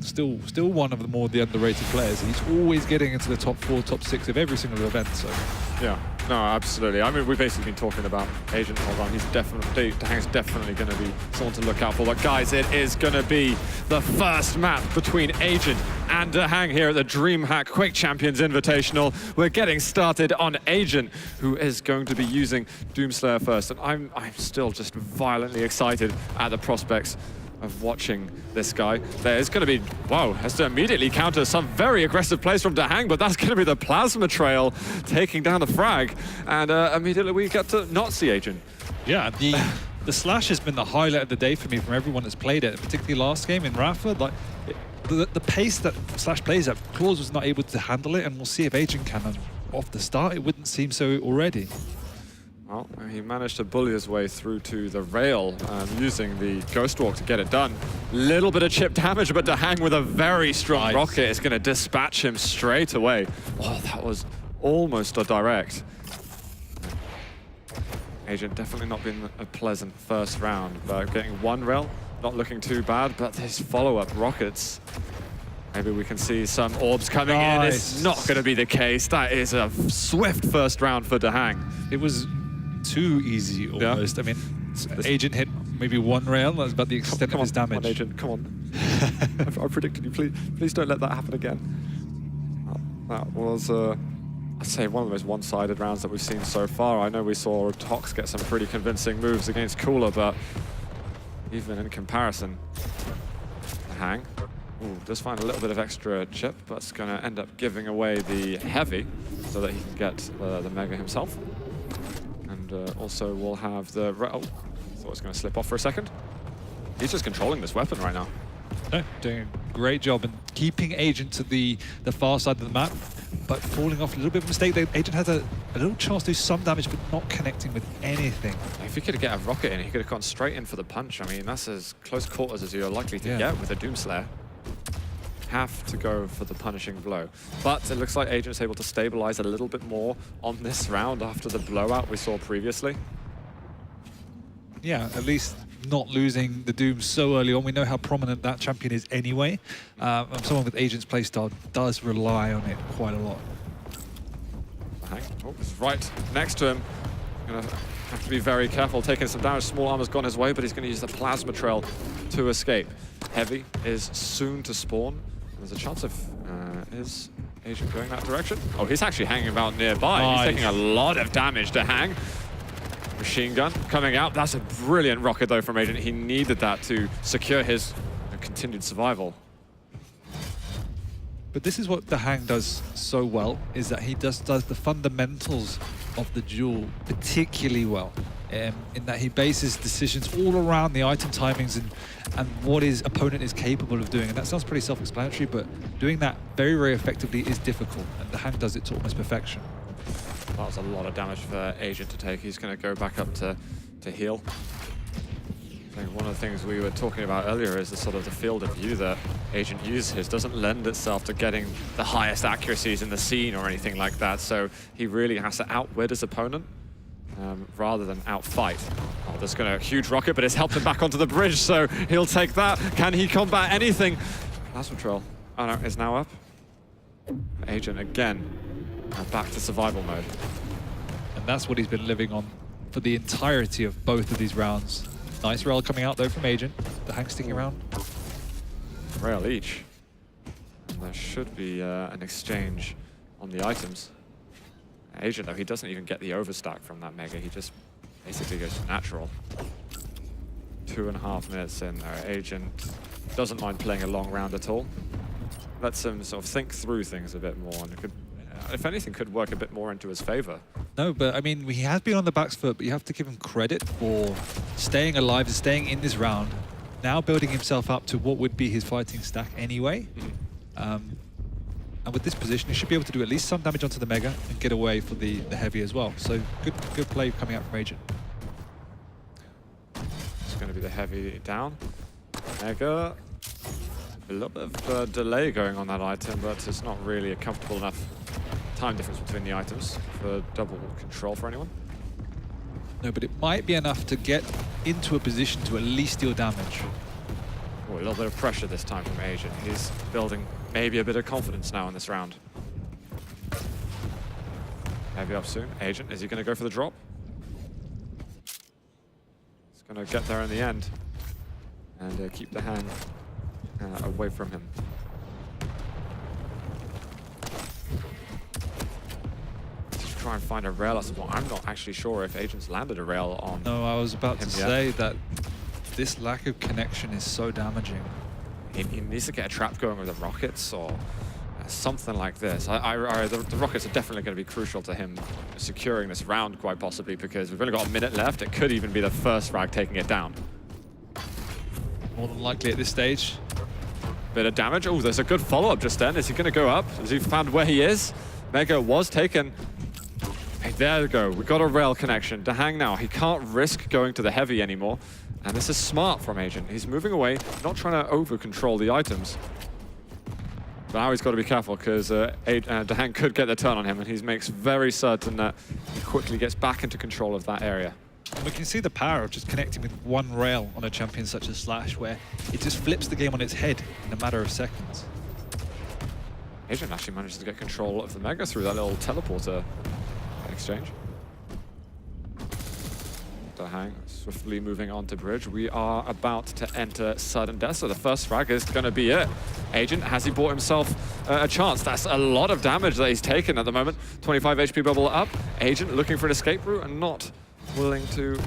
still one of the more underrated players. He's always getting into the top 4, top 6 of every single event. So yeah, no, absolutely. I mean, we've basically been talking about Agent. Hold on, he's definitely, DaHanG's definitely going to be someone to look out for. But guys, it is going to be the first map between Agent and DaHanG here at the DreamHack Quake Champions Invitational. We're getting started on Agent, who is going to be using Doomslayer first. And I'm still just violently excited at the prospects of watching this guy. There's going to be, wow, has to immediately counter some very aggressive plays from DaHanG, but that's going to be the Plasma Trail taking down the frag. And immediately we get to not see Agent. Yeah, the Slash has been the highlight of the day for me from everyone that's played it, particularly last game in Rafa. Like, the pace that Slash plays at, Claws was not able to handle it, and we'll see if Agent can. And off the start, it wouldn't seem so already. Well, he managed to bully his way through to the rail using the Ghost Walk to get it done. Little bit of chip damage, but DaHanG with a very strong rocket is going to dispatch him straight away. Oh, that was almost a direct. Agent definitely not been a pleasant first round, but getting one rail, not looking too bad, but his follow-up rockets. Maybe we can see some orbs coming in. It's not going to be the case. That is a swift first round for DaHanG. It was too easy almost. Yeah. I mean, Agent hit maybe one rail. That's about the extent of his damage. Come on, Agent, come on. I predicted you. Please don't let that happen again. That was, I'd say, one of the most one-sided rounds that we've seen so far. I know we saw Tox get some pretty convincing moves against Cooler, but even in comparison, DaHanG does find a little bit of extra chip, but it's going to end up giving away the heavy so that he can get the Mega himself. And also we'll have the... Oh, thought it was going to slip off for a second. He's just controlling this weapon right now. No, doing a great job and keeping Agent to the far side of the map, but falling off a little bit of a mistake. Agent had a little chance to do some damage, but not connecting with anything. If he could get a rocket in, he could have gone straight in for the punch. I mean, that's as close quarters as you're likely to get with a Doomslayer. Have to go for the punishing blow. But it looks like Agent's able to stabilize a little bit more on this round after the blowout we saw previously. Yeah, at least not losing the Doom so early on. We know how prominent that champion is anyway. Someone with Agent's playstyle does rely on it quite a lot. Oh, it's right next to him. Gonna have to be very careful, taking some damage. Small armor's gone his way, but he's going to use the Plasma Trail to escape. Heavy is soon to spawn. There's a chance of, is Agent going that direction? Oh, he's actually hanging about nearby. Nice. He's taking a lot of damage to DaHanG. Machine gun coming out. That's a brilliant rocket, though, from Agent. He needed that to secure his continued survival. But this is what DaHanG does so well, is that he does the fundamentals of the duel particularly well. In that he bases decisions all around the item timings and what his opponent is capable of doing. And that sounds pretty self-explanatory, but doing that very, very effectively is difficult, and DaHanG does it to almost perfection. That was a lot of damage for Agent to take. He's going to go back up to heal. I think one of the things we were talking about earlier is the sort of the field of view that Agent uses doesn't lend itself to getting the highest accuracies in the scene or anything like that, so he really has to outwit his opponent. Rather than outfight. Oh, there's going to a huge rocket, but it's helped him back onto the bridge, so he'll take that. Can he combat anything? Plasma Trail, oh no, is now up. Agent again, back to survival mode. And that's what he's been living on for the entirety of both of these rounds. Nice rail coming out though from Agent. DaHanG sticking around. Rail each. And there should be an exchange on the items. Agent, though, he doesn't even get the overstack from that Mega. He just basically goes natural. 2.5 minutes in there. Agent doesn't mind playing a long round at all. Lets him sort of think through things a bit more, and it could, if anything, could work a bit more into his favor. No, but I mean, he has been on the back foot, but you have to give him credit for staying alive and staying in this round. Now building himself up to what would be his fighting stack anyway. And with this position, he should be able to do at least some damage onto the Mega and get away for the heavy as well. So good play coming out from Agent. It's going to be the heavy down. Mega. A little bit of delay going on that item, but it's not really a comfortable enough time difference between the items for double control for anyone. No, but it might be enough to get into a position to at least deal damage. Oh, a little bit of pressure this time from Agent. He's building maybe a bit of confidence now in this round. Heavy up soon. Agent, is he going to go for the drop? He's going to get there in the end and keep DaHanG away from him. Just try and find a rail. I'm not actually sure if Agent's landed a rail on. No, I was about to say that this lack of connection is so damaging. He needs to get a trap going with the rockets or something like this. The rockets are definitely going to be crucial to him securing this round, quite possibly, because we've only got a minute left. It could even be the first frag taking it down. More than likely at this stage. Bit of damage. Oh, there's a good follow-up just then. Is he going to go up? Has he found where he is? Mega was taken. Hey, there we go. We've got a rail connection. DaHanG now, he can't risk going to the heavy anymore. And this is smart from Agent. He's moving away, not trying to over-control the items. But now he's got to be careful because DaHanG could get the turn on him, and he makes very certain that he quickly gets back into control of that area. And we can see the power of just connecting with one rail on a champion such as Slash, where it just flips the game on its head in a matter of seconds. Agent actually manages to get control of the Mega through that little teleporter exchange. DaHanG swiftly moving on to bridge. We are about to enter sudden death, so the first frag is going to be it. Agent, has he bought himself a chance? That's a lot of damage that he's taken at the moment. 25 HP bubble up. Agent looking for an escape route and not willing to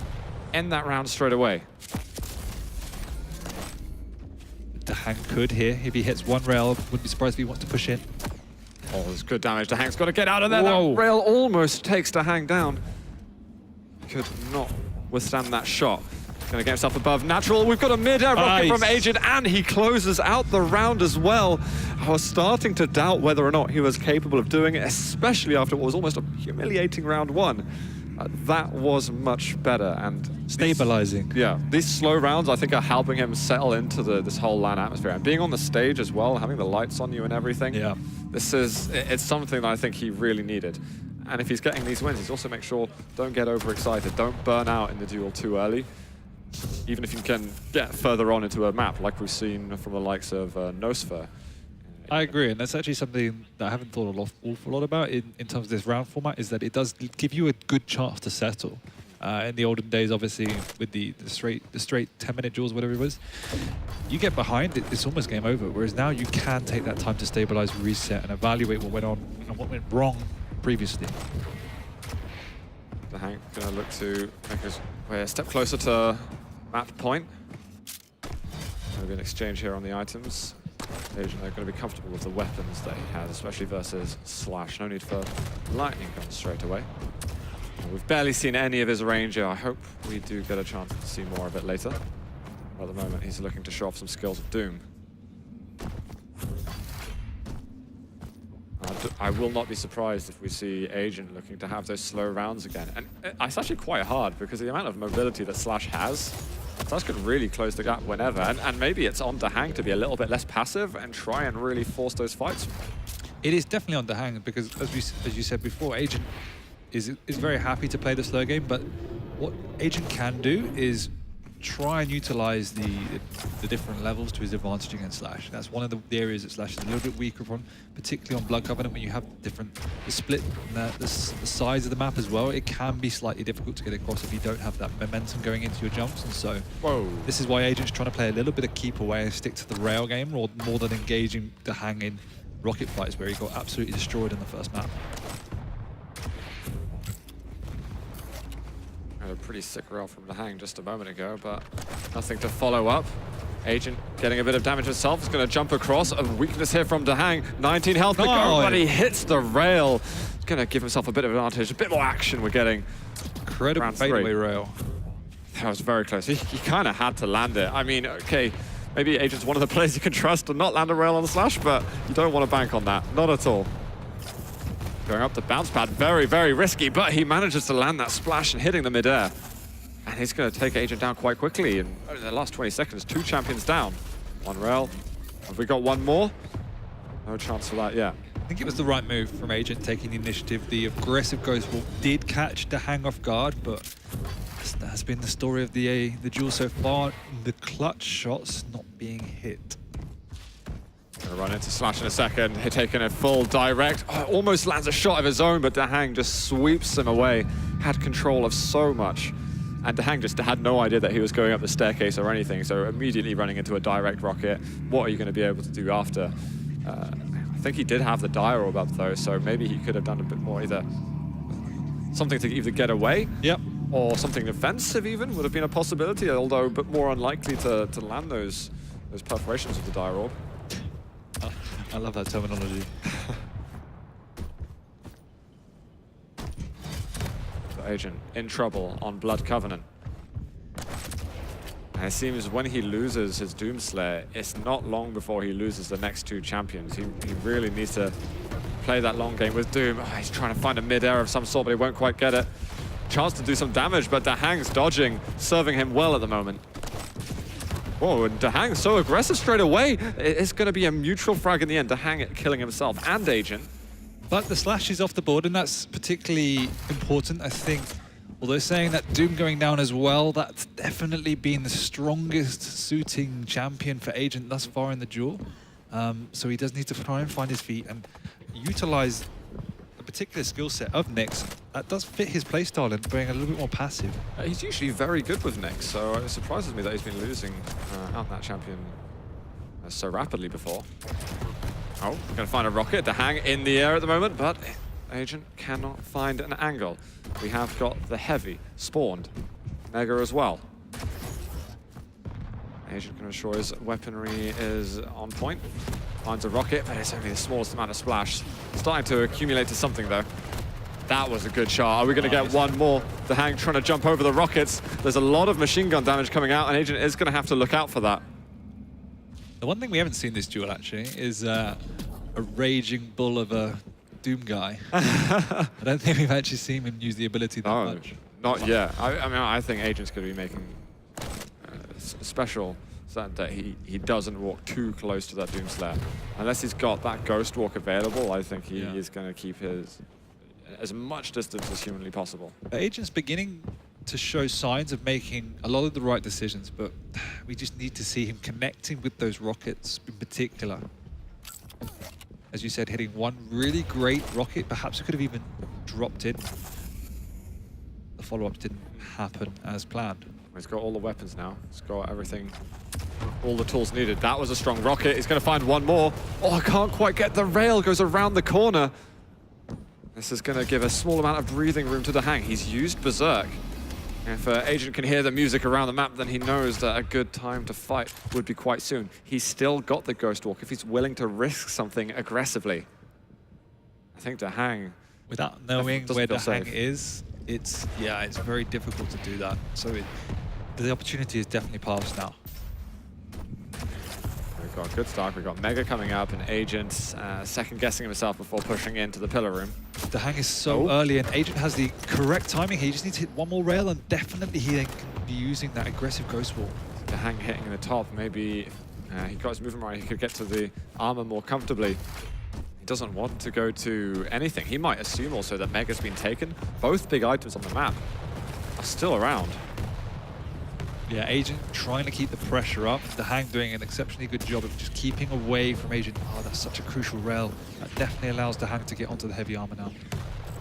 end that round straight away. DaHanG could here. If he hits one rail, wouldn't be surprised if he wants to push in. Oh, there's good damage. DaHanG's got to get out of there. Whoa. That rail almost takes DaHanG down. Could not withstand that shot. Going to get himself above natural. We've got a mid-air rocket from Agent, and he closes out the round as well. I was starting to doubt whether or not he was capable of doing it, especially after what was almost a humiliating round one. That was much better and stabilizing. These slow rounds I think are helping him settle into this whole LAN atmosphere, and being on the stage as well, having the lights on you and everything. It's something that I think he really needed. And if he's getting these wins, he's also make sure don't get overexcited, don't burn out in the duel too early. Even if you can get further on into a map, like we've seen from the likes of Nosfer. I agree, and that's actually something that I haven't thought an awful lot about in terms of this round format, is that it does give you a good chance to settle. In the olden days, obviously, with the straight 10-minute duels, whatever it was, you get behind, it's almost game over. Whereas now you can take that time to stabilize, reset, and evaluate what went on and what went wrong previously. DaHanG going to look to make his way a step closer to map point. Maybe an exchange here on the items. Agent, they're going to be comfortable with the weapons that he has, especially versus Slash. No need for lightning guns straight away. We've barely seen any of his range here. I hope we do get a chance to see more of it later. At the moment, he's looking to show off some skills of Doom. I will not be surprised if we see Agent looking to have those slow rounds again. And it's actually quite hard because the amount of mobility that Slash has, Slash could really close the gap whenever. And maybe it's on DaHanG to be a little bit less passive and try and really force those fights. It is definitely on DaHanG because, as you said before, Agent is very happy to play the slow game, but what Agent can do is try and utilize the different levels to his advantage against Slash. That's one of the areas that Slash is a little bit weaker on, particularly on Blood Covenant, when you have the split and the size of the map as well. It can be slightly difficult to get across if you don't have that momentum going into your jumps, and so this is why Agent's trying to play a little bit of keep away and stick to the rail game more than engaging DaHanG in rocket fights where he got absolutely destroyed in the first map. A pretty sick rail from DaHanG just a moment ago, but nothing to follow up. Agent getting a bit of damage himself. Is going to jump across. A weakness here from DaHanG. 19 health to go, but he hits the rail. He's going to give himself a bit of advantage. A bit more action we're getting. Incredible fadeaway rail. That was very close. He kind of had to land it. I mean, okay, maybe Agent's one of the players you can trust to not land a rail on the Slash, but you don't want to bank on that. Not at all. Going up the bounce pad, very, very risky, but he manages to land that splash and hitting the mid-air. And he's going to take Agent down quite quickly. In the last 20 seconds, 2 champions down. One rail. Have we got one more? No chance for that yet. I think it was the right move from Agent taking the initiative. The aggressive Ghost Walk did catch DaHanG off guard, but that has been the story of the duel so far. The clutch shots not being hit. Gonna run into Slash in a second. He's taking a full direct. Oh, almost lands a shot of his own, but DaHanG just sweeps him away. Had control of so much. And DaHanG just had no idea that he was going up the staircase or anything, so immediately running into a direct rocket. What are you going to be able to do after? I think he did have the dire orb up though, so maybe he could have done a bit more, either something to either get away, Yep. or something offensive even would have been a possibility, although a bit more unlikely to land those perforations of the dire orb. I love that terminology. Agent in trouble on Blood Covenant. And it seems when he loses his Doomslayer, it's not long before he loses the next two champions. He really needs to play that long game with Doom. Oh, he's trying to find a mid-air of some sort, but he won't quite get it. Chance to do some damage, but DaHanG's dodging, serving him well at the moment. Whoa, and DaHanG's so aggressive straight away. It's going to be a mutual frag in the end. DaHanG killing himself and Agent. But the Slash is off the board, and that's particularly important, I think. Although saying that Doom going down as well, that's definitely been the strongest suiting champion for Agent thus far in the duel. So he does need to try and find his feet and utilize a particular skill set of Nyx that does fit his playstyle and being a little bit more passive. He's usually very good with Nyx, so it surprises me that he's been losing out that champion so rapidly before. Oh, gonna find a rocket. DaHanG in the air at the moment, but Agent cannot find an angle. We have got the heavy spawned. Mega as well. Agent can ensure his weaponry is on point. Finds a rocket, but it's only the smallest amount of splash. Starting to accumulate to something though. That was a good shot. Are we gonna get one more? DaHanG trying to jump over the rockets. There's a lot of machine gun damage coming out, and Agent is gonna have to look out for that. The one thing we haven't seen this duel actually is a raging bull of a Doom guy. I don't think we've actually seen him use the ability that much. Not yet. I mean, I think Agent's going to be making special so that he doesn't walk too close to that Doomslayer. Unless he's got that Ghost Walk available, I think he is going to keep his as much distance as humanly possible. Agent's beginning to show signs of making a lot of the right decisions, but we just need to see him connecting with those rockets in particular. As you said, hitting one really great rocket, perhaps it could have even dropped in. The follow-ups didn't happen as planned. He's got all the weapons now. He's got everything, all the tools needed. That was a strong rocket. He's going to find one more. Oh, I can't quite get the rail. Goes around the corner. This is going to give a small amount of breathing room to DaHanG. He's used Berserk. If Agent can hear the music around the map, then he knows that a good time to fight would be quite soon. He's still got the Ghost Walk if he's willing to risk something aggressively. I think DaHanG... Without knowing where DaHanG is, it's very difficult to do that. So the opportunity is definitely passed now. We've got a good start. We've got Mega coming up and Agent second-guessing himself before pushing into the pillar room. DaHanG is so early, and Agent has the correct timing. He just needs to hit one more rail, and definitely he then can be using that aggressive Ghost Wall. DaHanG hitting in the top. Maybe he got his movement right. He could get to the armor more comfortably. He doesn't want to go to anything. He might assume also that Mega's been taken. Both big items on the map are still around. Yeah, Agent trying to keep the pressure up. DaHanG doing an exceptionally good job of just keeping away from Agent. Oh, that's such a crucial rail. That definitely allows DaHanG to get onto the heavy armor now.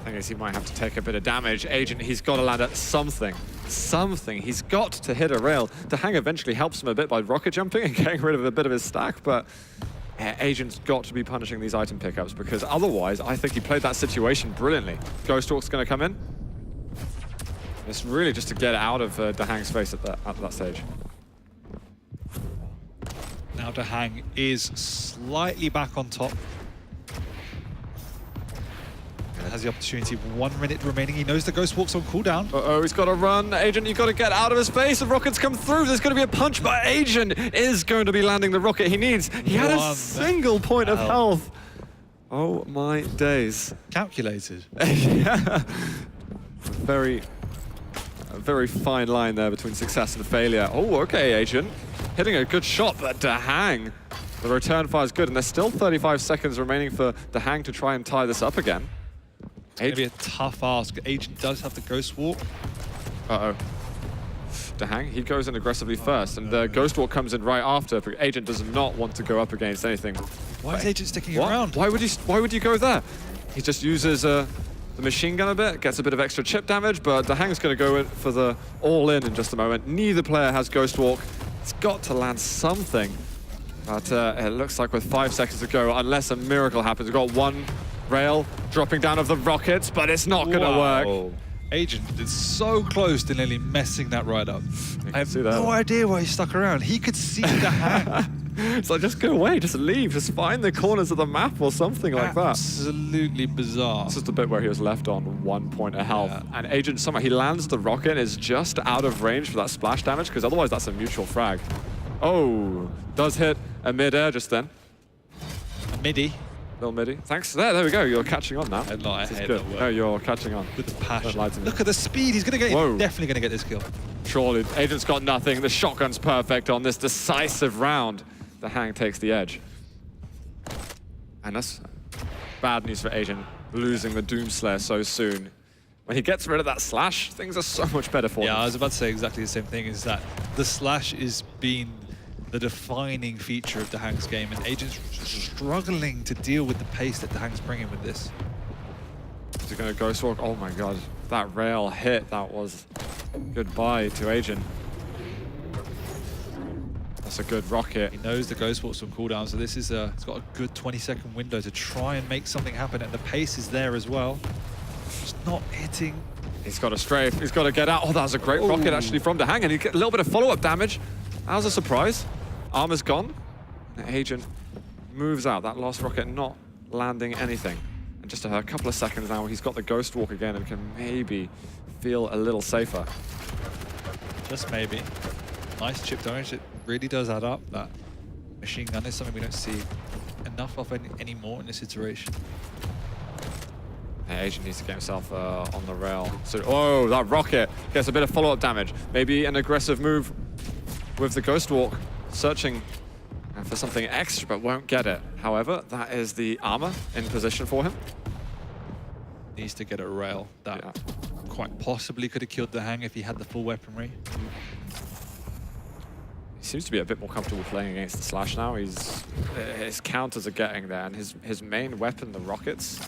I guess he might have to take a bit of damage. Agent, he's got to land at something. Something. He's got to hit a rail. DaHanG eventually helps him a bit by rocket jumping and getting rid of a bit of his stack, but Agent's got to be punishing these item pickups, because otherwise, I think he played that situation brilliantly. Ghost Walk's going to come in. It's really just to get out of DaHanG's face at that stage. Now DaHanG is slightly back on top. Has the opportunity, 1 minute remaining. He knows the Ghost Walk's on cooldown. Uh-oh, he's got to run. Agent, you've got to get out of his face. The rockets come through. There's going to be a punch, but Agent is going to be landing the rocket he needs. He had a single point of health. Oh my days. Calculated. Yeah. A very fine line there between success and failure. Oh, okay, Agent. Hitting a good shot, but DaHanG, the return fire is good, and there's still 35 seconds remaining for DaHanG to try and tie this up again. It's going to be a tough ask. Agent does have the Ghost Walk. Uh-oh. DaHanG. He goes in aggressively first, and the Ghost Walk comes in right after. But Agent does not want to go up against anything. Why is Agent sticking around? Why would you go there? He just uses the machine gun a bit, gets a bit of extra chip damage, but DaHanG's going to go in for the all-in just a moment. Neither player has Ghost Walk. It's got to land something. But it looks like with 5 seconds to go, unless a miracle happens, we've got one rail dropping down of the rockets, but it's not going to work. Agent is so close to nearly messing that right up. I have see that. no idea why he stuck around. He could see the hang. It's like, just go away, just leave, just find the corners of the map or something like that. Absolutely bizarre. This is the bit where he was left on 1 point of health. Yeah. And Agent somehow, he lands the rocket and is just out of range for that splash damage, because otherwise that's a mutual frag. Oh, does hit a mid-air just then. A midi. Little midi. Thanks. There we go. You're catching on now. I hate good. No, you're catching on. With the passion. Look at the speed. He's going to get it. Definitely going to get this kill. Surely. Agent's got nothing. The shotgun's perfect on this decisive round. DaHanG takes the edge. And that's bad news for Agent, losing the Doomslayer so soon. When he gets rid of that slash, things are so much better for him. Yeah, I was about to say exactly the same thing, is that the slash is being the defining feature of DaHanG's game, and Agent's struggling to deal with the pace that DaHanG's bringing with this. Is he going to Ghost Walk? Oh my god, that rail hit, that was goodbye to Agent. That's a good rocket. He knows the Ghost Walk's on cooldown, so this is it's got a good 20-second window to try and make something happen, and the pace is there as well. Just not hitting. He's got a strafe, he's got to get out. Oh, that was a great rocket actually from DaHanG, and he get a little bit of follow-up damage. That was a surprise. Armor's gone. The Agent moves out. That last rocket not landing anything. And just a couple of seconds now, he's got the Ghost Walk again and can maybe feel a little safer. Just maybe. Nice chip damage. It really does add up. That machine gun is something we don't see enough of anymore in this iteration. The Agent needs to get himself on the rail. So, oh, that rocket gets a bit of follow-up damage. Maybe an aggressive move with the Ghost Walk, searching for something extra, but won't get it. However, that is the armor in position for him. Needs to get a rail. That quite possibly could have killed DaHanG if he had the full weaponry. He seems to be a bit more comfortable playing against the slash now. His counters are getting there, and his main weapon, the rockets,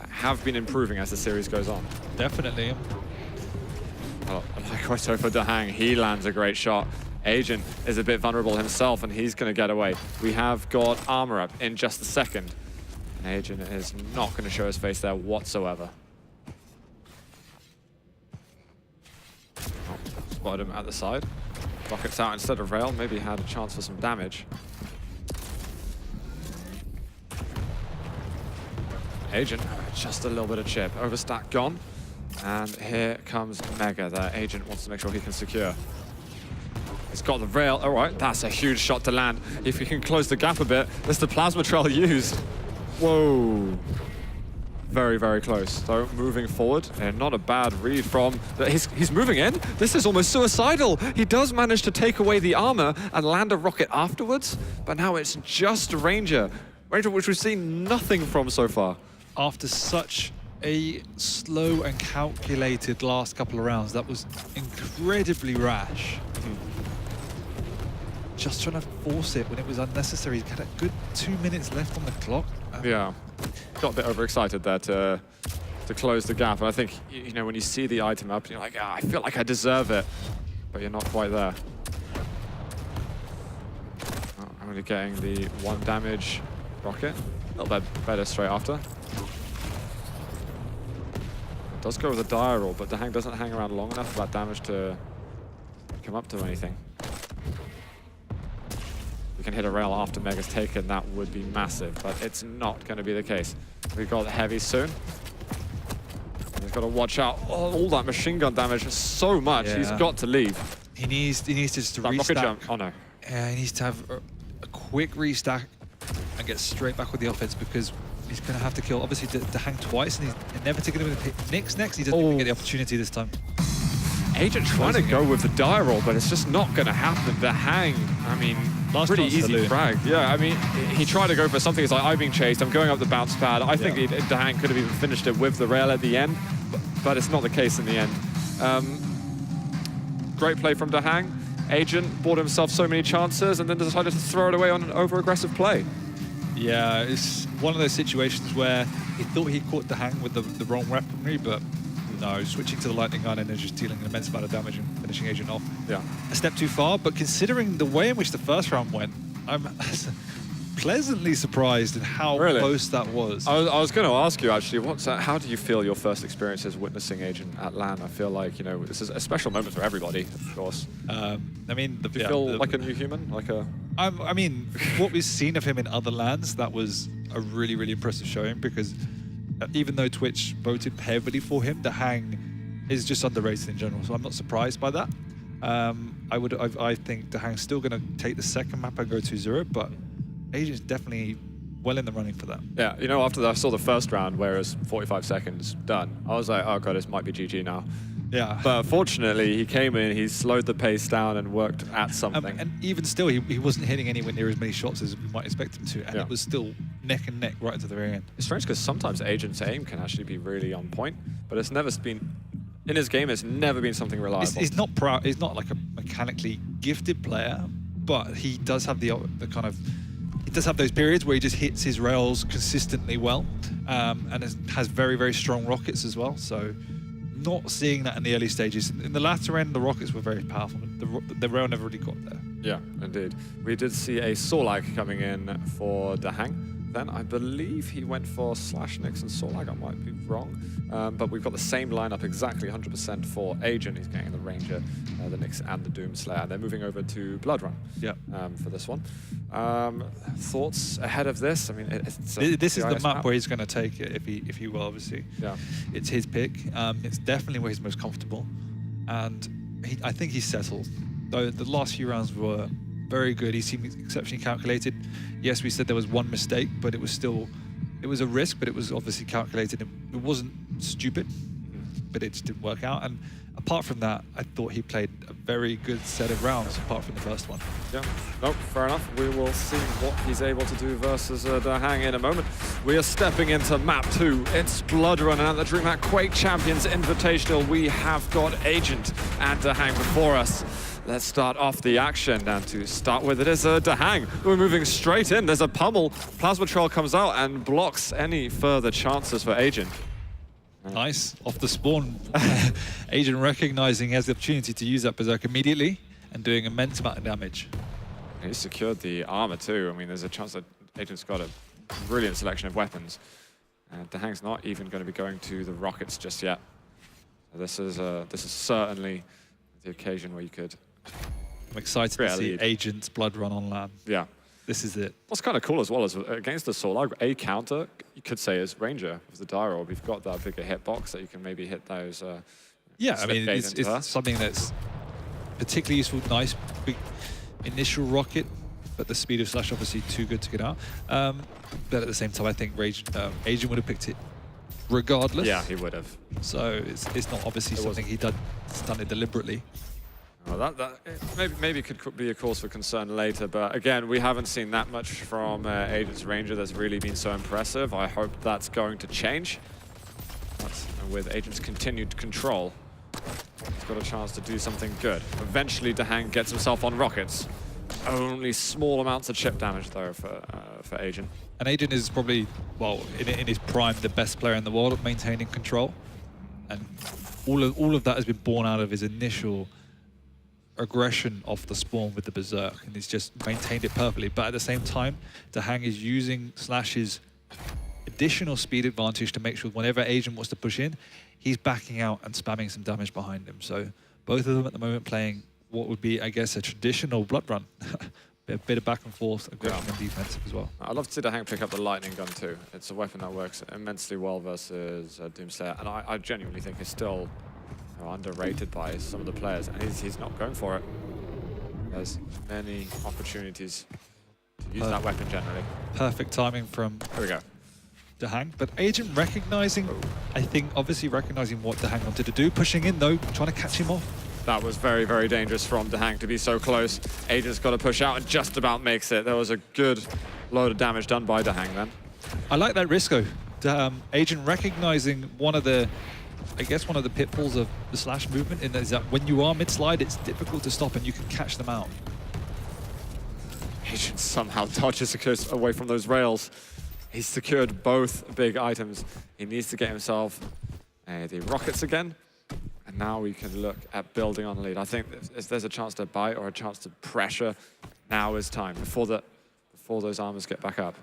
have been improving as the series goes on. Definitely. Oh, likewise so for DaHanG, he lands a great shot. Agent is a bit vulnerable himself, and he's going to get away. We have got armor up in just a second. And Agent is not going to show his face there whatsoever. Oh, spotted him at the side. Rockets out instead of rail, maybe had a chance for some damage. Agent, just a little bit of chip. Overstack gone. And here comes Mega. The Agent wants to make sure he can secure. He's got the rail. All right, that's a huge shot to land. If he can close the gap a bit, that's the plasma trail used. Whoa. Very, very close. So moving forward, and not a bad read from... He's moving in. This is almost suicidal. He does manage to take away the armor and land a rocket afterwards, but now it's just Ranger. Ranger, which we've seen nothing from so far. After such a slow and calculated last couple of rounds, that was incredibly rash. Just trying to force it when it was unnecessary. He had a good 2 minutes left on the clock. Yeah, got a bit overexcited there to close the gap. And I think, you know, when you see the item up, you're like, I feel like I deserve it, but you're not quite there. Oh, only getting the 1 damage rocket. A little bit better straight after. It does go with a dire roll, but DaHanG doesn't hang around long enough for that damage to come up to anything. We can hit a rail after Mega's taken, that would be massive, but it's not going to be the case. We've got heavy soon. He's got to watch out. Oh, all that machine gun damage, so much. Yeah. He's got to leave. He needs to just that restack. Rocket jump. Oh no. Yeah, he needs to have a quick restack and get straight back with the offense, because he's going to have to kill, obviously, DaHanG twice, and he's inevitably going to hit Nyx next. He doesn't even get the opportunity this time. Agent trying to go with the dire roll, but it's just not going to happen. DaHanG, I mean, pretty easy frag. Yeah, I mean, he tried to go for something. It's like, I'm being chased, I'm going up the bounce pad. I think DaHanG could have even finished it with the rail at the end, but it's not the case in the end. great play from DaHanG. Agent bought himself so many chances and then decided to throw it away on an over-aggressive play. Yeah, it's one of those situations where he thought he caught DaHanG with the wrong weaponry, but no, switching to the lightning gun and then just dealing an immense amount of damage and finishing Agent off. Yeah. A step too far, but considering the way in which the first round went, I'm pleasantly surprised at how close that was. I was going to ask you, actually, how do you feel your first experiences witnessing Agent at LAN? I feel like, you know, this is a special moment for everybody, of course. I mean, do you feel like a new human? Like a... I mean, what we've seen of him in other LANs, that was a really, really impressive showing, because even though Twitch voted heavily for him, DaHanG is just underrated in general, so I'm not surprised by that. I think DaHanG's still going to take the second map and go 2-0, but Agent's definitely well in the running for that. Yeah, you know, after I saw the first round, whereas 45 seconds done, I was like, oh god, this might be GG now. Yeah. But fortunately, he came in, he slowed the pace down and worked at something. And even still, he wasn't hitting anywhere near as many shots as we might expect him to, and it was still neck and neck right to the very end. It's strange because sometimes Agent's aim can actually be really on point, but it's never been, in his game, it's never been something reliable. He's not proud. He's not like a mechanically gifted player, but he does have the kind of. He does have those periods where he just hits his rails consistently well, and has very, very strong rockets as well. So, not seeing that in the early stages. In the latter end, the rockets were very powerful. The rail never really got there. Yeah, indeed. We did see a Sorlag coming in for DaHanG. Then I believe he went for /Nix and Sorlag. I might be wrong. But we've got the same lineup exactly 100% for Agent. He's getting the Ranger, the Nix, and the Doomslayer. They're moving over to Blood Run for this one. Thoughts ahead of this? I mean, this is the map where he's going to take it, if he will, obviously. Yeah. It's his pick. It's definitely where he's most comfortable. And I think he's settled. Though the last few rounds were very good. He seemed exceptionally calculated. Yes, we said there was one mistake, but it was a risk, but it was obviously calculated. It wasn't stupid, but it just didn't work out. And apart from that, I thought he played a very good set of rounds, apart from the first one. Yeah, no, fair enough. We will see what he's able to do versus DaHanG in a moment. We are stepping into map 2. It's Blood Run and the DreamHack Quake Champions Invitational. We have got Agent and DaHanG before us. Let's start off the action, and to start with it is DaHanG. We're moving straight in. There's a pummel. Plasma Trail comes out and blocks any further chances for Agent. Nice, off the spawn. Agent recognizing he has the opportunity to use that Berserk immediately and doing immense amount of damage. He secured the armor too. I mean, there's a chance that Agent's got a brilliant selection of weapons. And DaHanG's not even going to be going to the rockets just yet. So this is certainly the occasion where you could. I'm excited to see Agent's Blood Run on LAN. Yeah. This is it. What's kind of cool as well is against the Sorlag, a counter, you could say, is Ranger with the Dire Orb. We've got that bigger hitbox that you can maybe hit those. Yeah, I mean, it's something that's particularly useful. Nice, big initial rocket, but the speed of Slash obviously too good to get out. But at the same time, I think Agent would have picked it regardless. Yeah, he would have. So it's not obviously something he's done it deliberately. Well, maybe could be a cause for concern later, but again, we haven't seen that much from Agent's Ranger that's really been so impressive. I hope that's going to change. But with Agent's continued control, he's got a chance to do something good. Eventually, DaHanG gets himself on rockets. Only small amounts of chip damage, though, for Agent. And Agent is probably, well, in his prime, the best player in the world at maintaining control. And all of that has been born out of his initial aggression off the spawn with the Berserk, and he's just maintained it perfectly. But at the same time, DaHanG is using Slash's additional speed advantage to make sure whenever Agent wants to push in, he's backing out and spamming some damage behind him. So both of them at the moment playing what would be, I guess, a traditional Blood Run. A bit of back and forth, aggression and defensive as well. I'd love to see DaHanG pick up the lightning gun too. It's a weapon that works immensely well versus Doomslayer, and I genuinely think it's still underrated by some of the players, and he's not going for it. There's many opportunities to use that weapon generally. Perfect timing from here we go. DaHanG, but Agent recognizing, I think obviously recognizing what DaHanG wanted to do, pushing in though, trying to catch him off. That was very, very dangerous from DaHanG to be so close. Agent's got to push out and just about makes it. There was a good load of damage done by DaHanG then. I like that risk though. Agent recognizing one of the I guess one of the pitfalls of the slash movement is that when you are mid-slide, it's difficult to stop and you can catch them out. Agent somehow dodges away from those rails. He's secured both big items. He needs to get himself the rockets again. And now we can look at building on the lead. I think if there's a chance to bite or a chance to pressure, now is time before those armors get back up.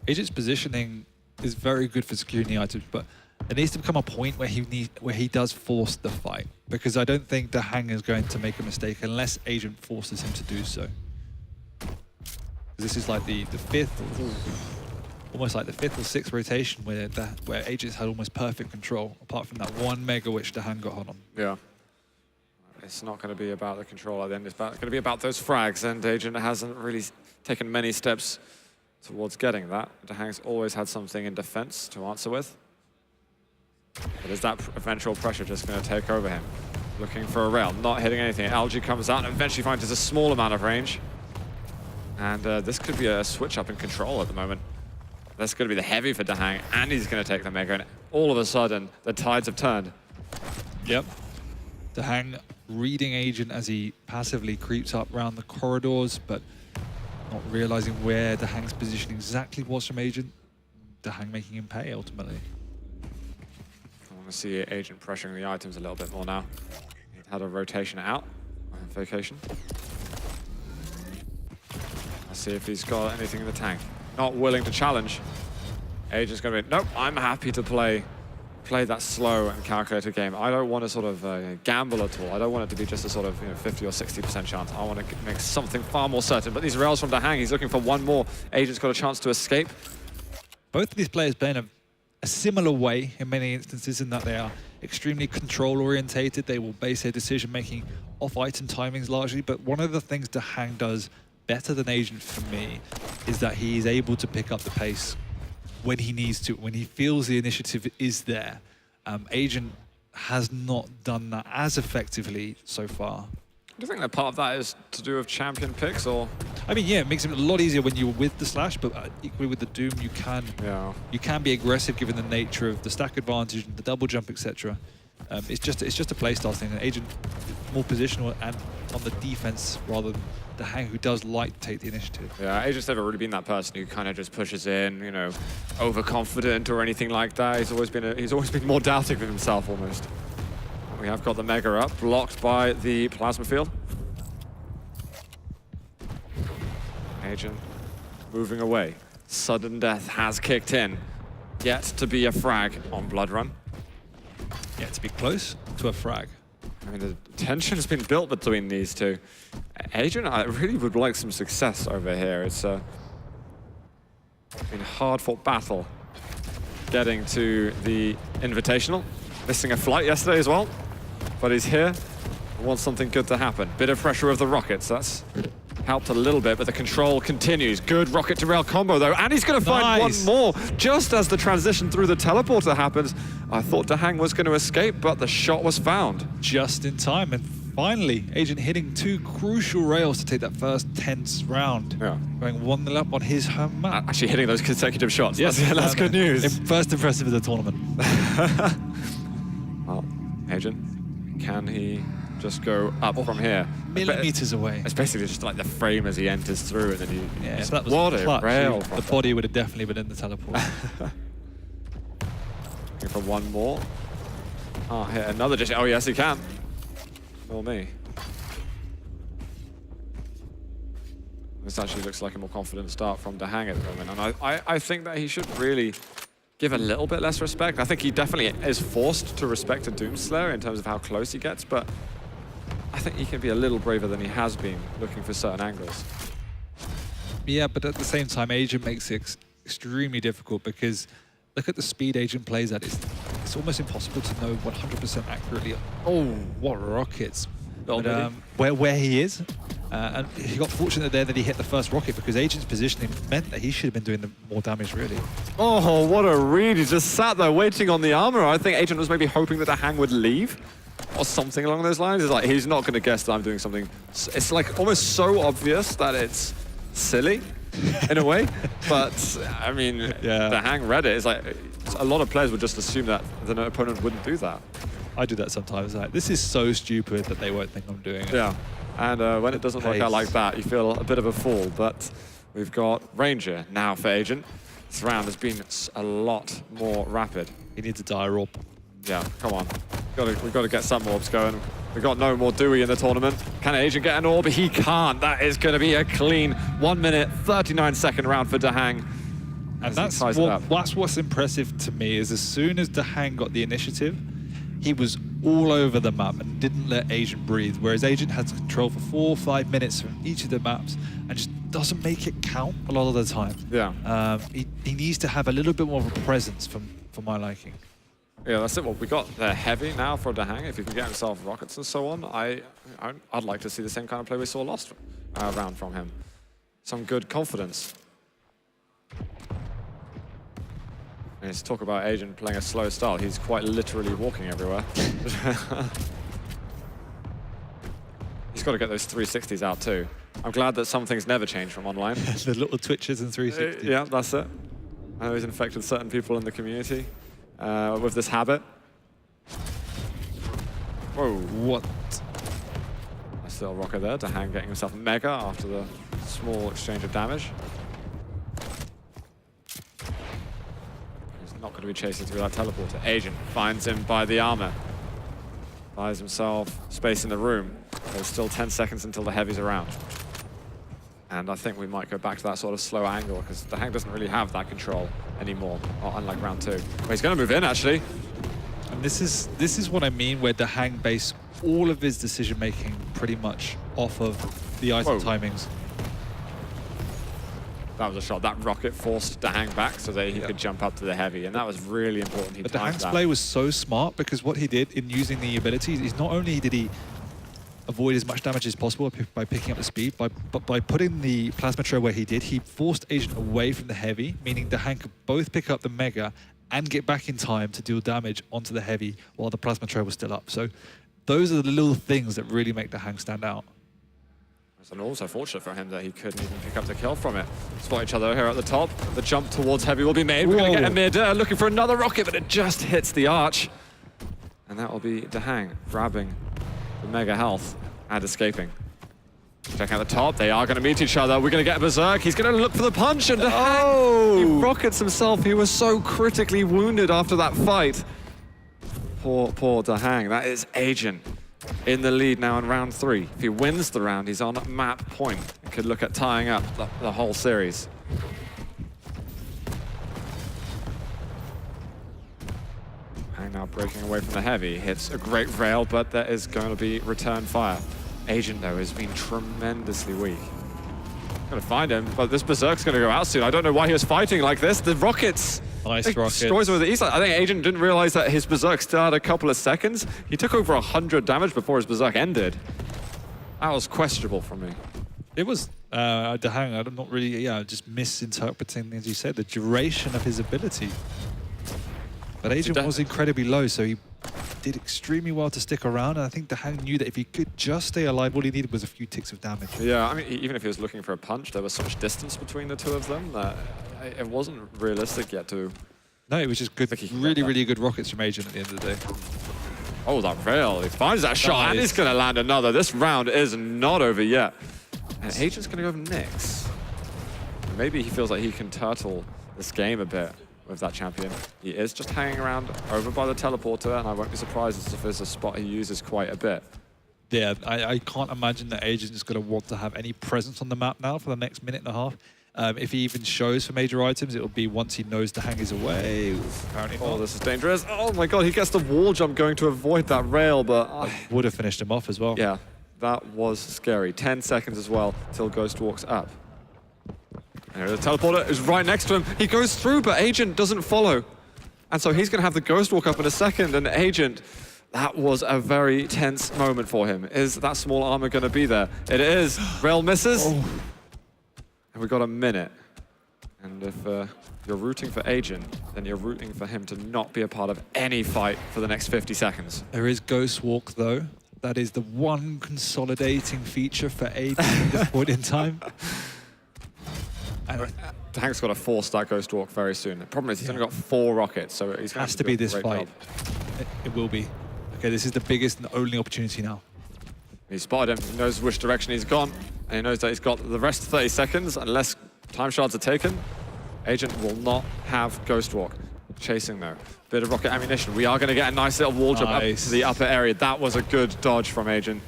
Agent's positioning is very good for securing the items, but there needs to become a point where he does force the fight, because I don't think DaHanG is going to make a mistake unless Agent forces him to do so. This is like the fifth, almost like the fifth or sixth rotation where Agent's had almost perfect control, apart from that one mega which DaHanG got on. Yeah. It's not going to be about the control at the end. It's going to be about those frags, and Agent hasn't really taken many steps towards getting that. DaHanG's always had something in defense to answer with. But is that eventual pressure just going to take over him? Looking for a rail, not hitting anything. Algae comes out and eventually finds just a small amount of range. And this could be a switch up in control at the moment. That's going to be the heavy for DaHanG, and he's going to take the mega, and all of a sudden, the tides have turned. Yep. DaHanG reading Agent as he passively creeps up around the corridors, but not realizing where DaHanG's position exactly was from Agent. DaHanG making him pay, ultimately. I want to see Agent pressuring the items a little bit more now. He had a rotation out on vacation. Let's see if he's got anything in the tank. Not willing to challenge. Agent's going to be, nope, I'm happy to play that slow and calculated game. I don't want to sort of gamble at all. I don't want it to be just a sort of 50 or 60% chance. I want to make something far more certain. But these rails from DaHanG, he's looking for one more. Agent's got a chance to escape. Both of these players play in a similar way in many instances, in that they are extremely control-orientated. They will base their decision-making off item timings largely. But one of the things DaHanG does better than Agent for me is that he is able to pick up the pace when he needs to, when he feels the initiative is there. Agent has not done that as effectively so far. Do you think that part of that is to do with champion picks, or? I mean, yeah, it makes it a lot easier when you're with the slash, but equally with the Doom, you can be aggressive given the nature of the stack advantage, the double jump, etc. It's just a playstyle thing. An Agent more positional and on the defense rather than DaHanG, who does like to take the initiative. Yeah, Agent's never really been that person who kind of just pushes in, overconfident or anything like that. He's always been more doubting of himself almost. We have got the mega up, blocked by the plasma field. Agent moving away. Sudden death has kicked in. Yet to be a frag on Blood Run. Yeah, to be close to a frag. I mean, the tension has been built between these two. Agent, I really would like some success over here. It's been a hard-fought battle getting to the Invitational. Missing a flight yesterday as well, but he's here and wants something good to happen. Bit of pressure of the rockets, that's helped a little bit, but the control continues. Good rocket to rail combo though, and he's gonna find one more just as the transition through the teleporter happens. I thought DaHanG was gonna escape, but the shot was found. Just in time, and finally, Agent hitting two crucial rails to take that first tense round. Yeah. Going 1-0 up on his home map. Actually hitting those consecutive shots. Yes, that's good news. First impressive of the tournament. Well, Agent, can he just go up from here? Millimeters away. It's basically just like the frame as he enters through, and then you. Yeah, if that was what a clutch, rail! The body would have definitely been in the teleport. Looking for one more. Oh, hit another dish. Oh yes, he can. Or me. This actually looks like a more confident start from DaHanG at the moment, and I think that he should really give a little bit less respect. I think he definitely is forced to respect a Doomslayer in terms of how close he gets, but I think he can be a little braver than he has been looking for certain angles. Yeah, but at the same time, Agent makes it extremely difficult because look at the speed Agent plays at. It's almost impossible to know 100% accurately. Oh, what rockets. But, where he is. And he got fortunate there that he hit the first rocket because Agent's positioning meant that he should have been doing more damage, really. Oh, what a read. He just sat there waiting on the armor. I think Agent was maybe hoping that DaHanG would leave or something along those lines. It's like, he's not going to guess that I'm doing something. It's like almost so obvious that it's silly. in a way. But I mean, Yeah. DaHanG read it. It's like a lot of players would just assume that the opponent wouldn't do that. I do that sometimes. Like, this is so stupid that they won't think I'm doing it. Yeah, and when it doesn't work out like that, you feel a bit of a fool. But we've got Ranger now for Agent. This round has been a lot more rapid. He needs a dire orb. Yeah, come on. We've got to get some orbs going. We've got no more Dewey in the tournament. Can Agent get an orb? He can't. That is going to be a clean 1 minute, 39-second round for DaHanG. And that's what's impressive to me is as soon as DaHanG got the initiative, he was all over the map and didn't let Agent breathe, whereas Agent has control for 4 or 5 minutes from each of the maps and just doesn't make it count a lot of the time. Yeah. He needs to have a little bit more of a presence for my liking. Yeah, that's it. Well, we got the heavy now for DaHanG. If he can get himself rockets and so on, I'd like to see the same kind of play we saw last round from him. Some good confidence. And to talk about Agent playing a slow style, he's quite literally walking everywhere. He's got to get those 360s out too. I'm glad that some things never change from online. The little twitches and 360s. Yeah, that's it. I know he's infected certain people in the community with this habit. Whoa. What? Nice little rocket there. DaHanG getting himself mega after the small exchange of damage. He's not going to be chasing through that teleporter. Agent finds him by the armor. Buys himself space in the room. There's still 10 seconds until the heavy's around. And I think we might go back to that sort of slow angle because DaHanG doesn't really have that control anymore, unlike round 2. But he's going to move in, actually. And this is what I mean, where DaHanG based all of his decision-making pretty much off of the item timings. That was a shot. That rocket forced DaHanG back so that he could jump up to the heavy, and that was really important. But DaHanG's play was so smart because what he did in using the abilities is not only did he avoid as much damage as possible by picking up the speed, but by putting the plasma trail where he did, he forced Agent away from the heavy, meaning DaHanG could both pick up the mega and get back in time to deal damage onto the heavy while the plasma trail was still up. So those are the little things that really make DaHanG stand out. And also fortunate for him that he couldn't even pick up the kill from it. Spot each other here at the top. The jump towards heavy will be made. We're going to get a mid looking for another rocket, but it just hits the arch. And that will be DaHanG grabbing the mega health and escaping. Checking out the top, they are going to meet each other. We're going to get a berserk. He's going to look for the punch, and DaHanG, he rockets himself. He was so critically wounded after that fight. Poor DaHanG. That is Agent in the lead now in round 3. If he wins the round, he's on map point and could look at tying up the whole series. DaHanG now breaking away from the heavy. Hits a great rail, but there is going to be return fire. Agent, though, has been tremendously weak. Going to find him, but this berserk's going to go out soon. I don't know why he was fighting like this. The rockets. Nice rockets. Destroys him with the east side. I think Agent didn't realize that his berserk started a couple of seconds. He took over 100 damage before his berserk ended. That was questionable from me. It was DaHanG. I'm not really, just misinterpreting, as you said, the duration of his ability. But Agent was incredibly low, so he did extremely well to stick around, and I think DaHanG knew that if he could just stay alive, all he needed was a few ticks of damage. Yeah, I mean, even if he was looking for a punch, there was so much distance between the two of them that it wasn't realistic yet to... No, it was just good, really good rockets from Agent at the end of the day. Oh, that rail. He finds that shot, and he's going to land another. This round is not over yet. And Agent's going to go for Nyx. Maybe he feels like he can turtle this game a bit with that champion. He is just hanging around over by the teleporter, and I won't be surprised if there's a spot he uses quite a bit. Yeah, I can't imagine that Agent is going to want to have any presence on the map now for the next minute and a half. If he even shows for major items, it'll be once he knows DaHanG is away. Apparently not. Oh, this is dangerous. Oh my god, he gets the wall jump going to avoid that rail, but... would have finished him off as well. Yeah, that was scary. 10 seconds as well till Ghost walks up. And the teleporter is right next to him. He goes through, but Agent doesn't follow. And so he's going to have the Ghost walk up in a second, and Agent... That was a very tense moment for him. Is that small armor going to be there? It is. Rail misses. Oh. And we've got a minute. And if you're rooting for Agent, then you're rooting for him to not be a part of any fight for the next 50 seconds. There is Ghost Walk, though. That is the one consolidating feature for Agent at this point in time. And DaHanG's got to force that Ghost Walk very soon. The problem is he's only got 4 rockets, so he's has to be this fight. It will be. Okay, this is the biggest and only opportunity now. He spotted him, he knows which direction he's gone, and he knows that he's got the rest of 30 seconds. Unless time shards are taken, Agent will not have Ghost Walk. Chasing though. Bit of rocket ammunition. We are going to get a nice little wall jump up to the upper area. That was a good dodge from Agent.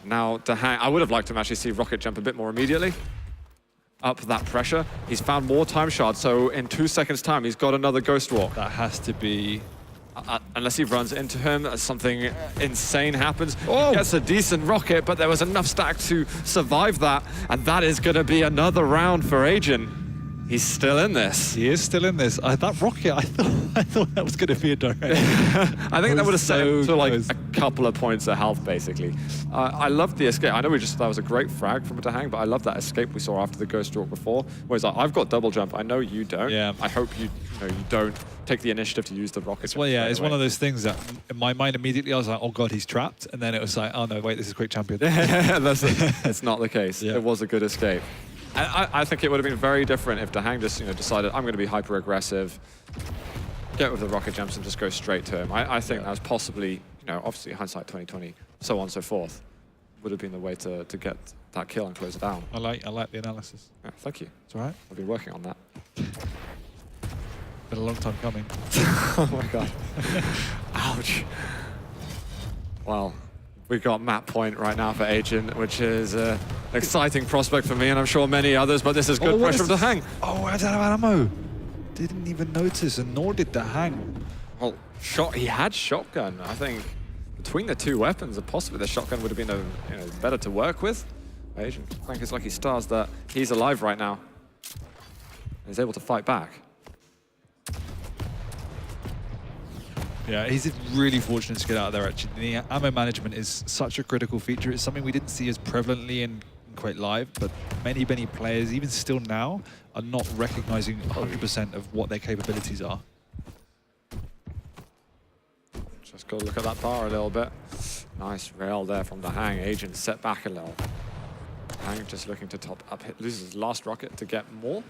Now DaHanG, I would have liked to actually see rocket jump a bit more immediately. Up that pressure. He's found more time shards, so in 2 seconds time, he's got another Ghost Walk. That has to be... Unless he runs into him, something insane happens. Oh! He gets a decent rocket, but there was enough stack to survive that, and that is going to be another round for Agent. He's still in this. He is still in this. That rocket, I thought that was going to be a direct. I think that would have set him to like close. a couple of points of health, basically. I loved the escape. I know that was a great frag from DaHanG, but I love that escape we saw after the Ghost Walk before, where he's like, I've got double jump. I know you don't. Yeah. I hope you don't take the initiative to use the rocket. Well, yeah, it's one of those things that in my mind immediately I was like, oh god, he's trapped, and then it was like, oh no, wait, this is Quake champion. That's not the case. Yeah. It was a good escape. I think it would have been very different if DaHanG just decided, I'm going to be hyper aggressive, get with the rocket jumps and just go straight to him. I think that was possibly, obviously hindsight 2020, so on and so forth, would have been the way to get that kill and close it down. I like the analysis. Yeah, thank you. It's all right. I've been working on that. Been a long time coming. Oh my god. Ouch. Well, we've got map point right now for Agent, which is an exciting prospect for me, and I'm sure many others, but this is good pressure from DaHanG. Oh, I don't have ammo. Didn't even notice, and nor did DaHanG. Well, he had shotgun. I think between the two weapons, possibly the shotgun would have been better to work with. Agent, thank his lucky stars that he's alive right now. He's able to fight back. Yeah, he's really fortunate to get out of there, actually. The ammo management is such a critical feature. It's something we didn't see as prevalently in Quake Live, but many players, even still now, are not recognizing 100% of what their capabilities are. Just go look at that bar a little bit. Nice rail there from DaHanG. Agent set back a little. DaHanG just looking to top up, loses his last rocket to get more.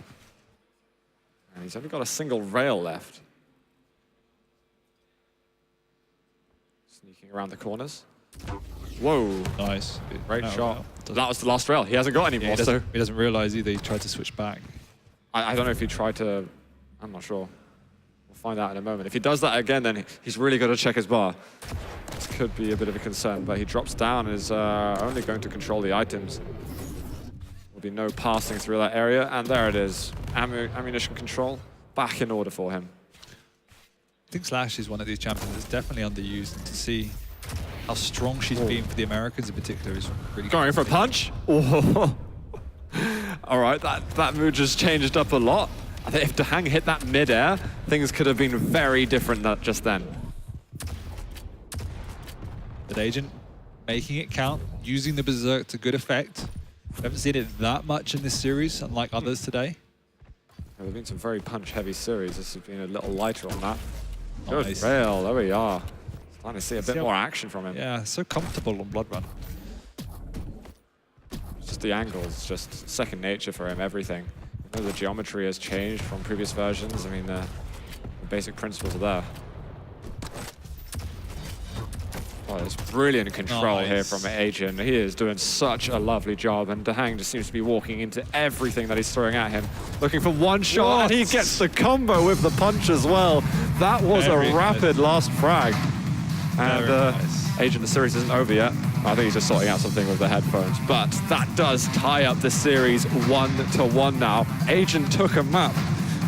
And he's only got a single rail left. Sneaking around the corners. Whoa. Nice. Great shot. That was the last rail. He hasn't got any more, so... He doesn't realize either. He tried to switch back. I don't know if he tried to... I'm not sure. We'll find out in a moment. If he does that again, then he's really got to check his bar. This could be a bit of a concern, but he drops down and is only going to control the items. There'll be no passing through that area, and there it is. Ammunition control back in order for him. I think Slash is one of these champions that's definitely underused, and to see how strong she's been for the Americans in particular is really going for a punch. Oh. All right, that mood just changed up a lot. I think if DaHanG hit that mid-air, things could have been very different just then. But Agent making it count, using the Berserk to good effect. We haven't seen it that much in this series, unlike others today. There have been some very punch-heavy series. This has been a little lighter on that. Good Nice. rail, there we are. Starting to see a bit more action from him. Yeah, so comfortable on Blood Run. Just the angles, just second nature for him, everything. I know the geometry has changed from previous versions. I mean, the basic principles are there. Oh, there's brilliant control here from Agent. He is doing such a lovely job, and DaHanG just seems to be walking into everything that he's throwing at him. Looking for one shot, and he gets the combo with the punch as well. That was a rapid last frag. And Agent, the series isn't over yet. I think he's just sorting out something with the headphones. But that does tie up the series 1-1 now. Agent took a map.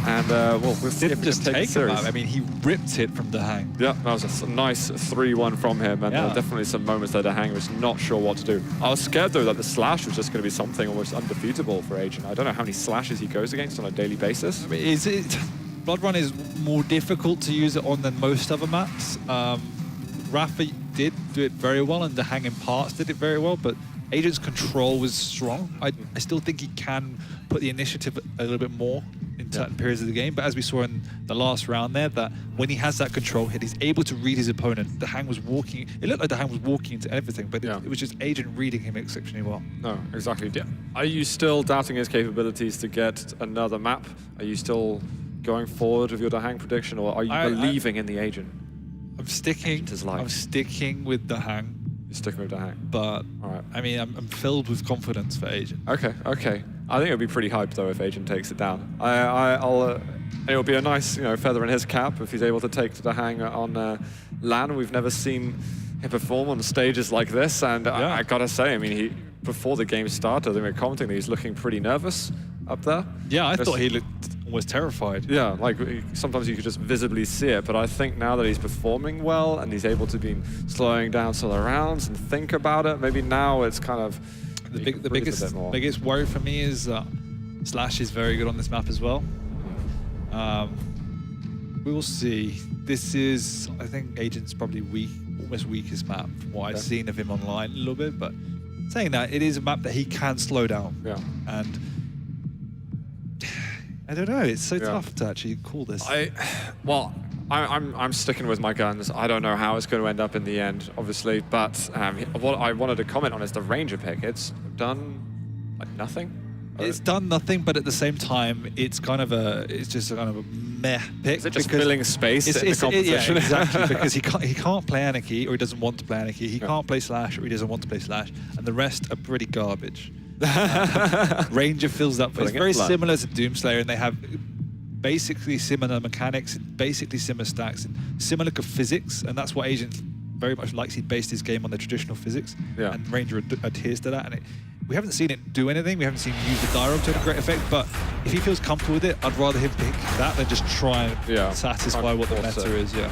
And we'll see if we can take the series. I mean, he ripped it from DaHanG. Yeah, that was a nice 3-1 from him. And there were definitely some moments that DaHanG was not sure what to do. I was scared, though, that the slash was just going to be something almost undefeatable for Agent. I don't know how many slashes he goes against on a daily basis. I mean, Blood Run is more difficult to use it on than most other maps. Rafa did do it very well, and DaHanG in parts did it very well, but Agent's control was strong. I still think he can put the initiative a little bit more in certain periods of the game. But as we saw in the last round there, that when he has that control hit, he's able to read his opponent. DaHanG was walking. It looked like DaHanG was walking into everything, but it was just Agent reading him exceptionally well. No, exactly. Are you still doubting his capabilities to get another map? Are you still going forward with your DaHanG prediction, or are you believing in the Agent? I'm sticking with DaHanG. You're sticking with DaHanG. But, all right. I mean, I'm filled with confidence for Agent. Okay. I think it would be pretty hyped, though, if Agent takes it down. It'll be a nice, feather in his cap if he's able to take DaHanG on LAN. We've never seen him perform on stages like this, and I gotta say, I mean, before the game started, they were commenting that he's looking pretty nervous up there. Yeah, I thought he looked almost terrified. Yeah, like sometimes you could just visibly see it, but I think now that he's performing well and he's able to be slowing down some of the rounds and think about it, maybe now it's kind of the biggest worry for me is Slash is very good on this map as well. We will see. This is, I think, Agent's probably almost weakest map from what I've seen of him online a little bit, but saying that, it is a map that he can slow down. Yeah. And I don't know, it's so tough to actually call this. I'm sticking with my guns. I don't know how it's going to end up in the end, obviously, but what I wanted to comment on is the Ranger pick. It's done like nothing. It's done nothing, but at the same time, it's just kind of a meh pick. Is it just filling space in the competition? Yeah, exactly, because he can't play Anarchy, or he doesn't want to play Anarchy. He can't play Slash, or he doesn't want to play Slash, and the rest are pretty garbage. Ranger fills that. It's very similar to Doomslayer, and they have basically similar mechanics, basically similar stacks, and similar physics, and that's what Agent very much likes. He based his game on the traditional physics, and Ranger adheres to that. And we haven't seen it do anything. We haven't seen him use the Dirobe to a great effect, but if he feels comfortable with it, I'd rather him pick that than just try and satisfy what the meta is. Yeah,